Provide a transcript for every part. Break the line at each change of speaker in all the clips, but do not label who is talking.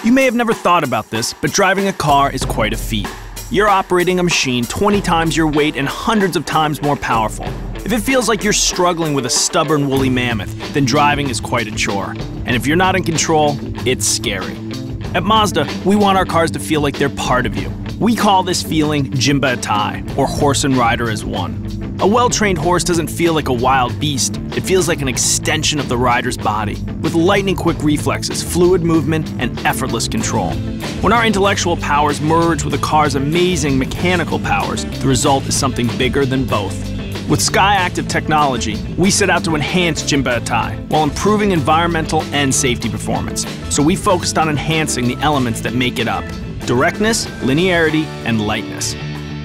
You may have never thought about this, but driving a car is quite a feat. You're operating a machine 20 times your weight and hundreds of times more powerful. If it feels like you're struggling with a stubborn woolly mammoth, then driving is quite a chore. And if you're not in control, it's scary. At Mazda, we want our cars to feel like they're part of you. We call this feeling SKYACTIV, or horse and rider as one. A well-trained horse doesn't feel like a wild beast. It feels like an extension of the rider's body, with lightning-quick reflexes, fluid movement, and effortless control. When our intellectual powers merge with a car's amazing mechanical powers, the result is something bigger than both. With SKYACTIV technology, we set out to enhance SKYACTIV while improving environmental and safety performance. So we focused on enhancing the elements that make it up: directness, linearity, and lightness.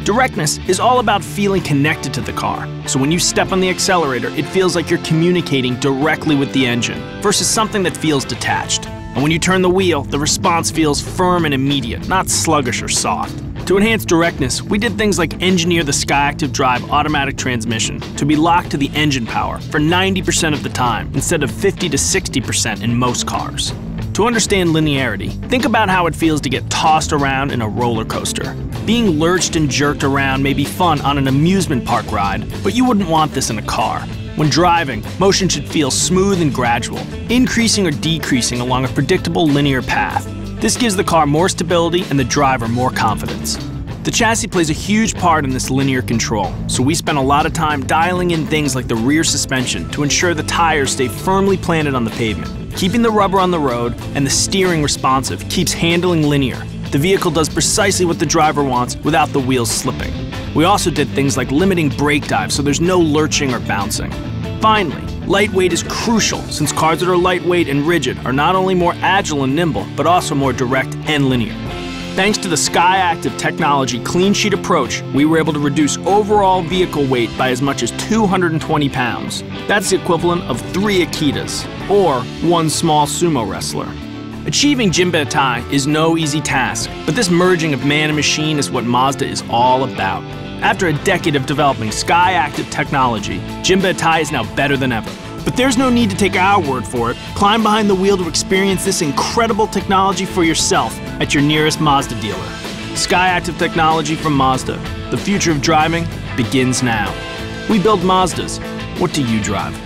Directness is all about feeling connected to the car. So when you step on the accelerator, it feels like you're communicating directly with the engine versus something that feels detached. And when you turn the wheel, the response feels firm and immediate, not sluggish or soft. To enhance directness, we did things like engineer the SKYACTIV Drive automatic transmission to be locked to the engine power for 90% of the time instead of 50 to 60% in most cars. To understand linearity, think about how it feels to get tossed around in a roller coaster. Being lurched and jerked around may be fun on an amusement park ride, but you wouldn't want this in a car. When driving, motion should feel smooth and gradual, increasing or decreasing along a predictable linear path. This gives the car more stability and the driver more confidence. The chassis plays a huge part in this linear control, so we spent a lot of time dialing in things like the rear suspension to ensure the tires stay firmly planted on the pavement. Keeping the rubber on the road and the steering responsive keeps handling linear. The vehicle does precisely what the driver wants without the wheels slipping. We also did things like limiting brake dives so there's no lurching or bouncing. Finally, lightweight is crucial since cars that are lightweight and rigid are not only more agile and nimble, but also more direct and linear. Thanks to the SKYACTIV technology clean sheet approach, we were able to reduce overall vehicle weight by as much as 220 pounds. That's the equivalent of 3 Akitas, or 1 small sumo wrestler. Achieving SKYACTIV is no easy task, but this merging of man and machine is what Mazda is all about. After a decade of developing SKYACTIV technology, SKYACTIV is now better than ever. But there's no need to take our word for it. Climb behind the wheel to experience this incredible technology for yourself at your nearest Mazda dealer. SKYACTIV technology from Mazda. The future of driving begins now. We build Mazdas. What do you drive?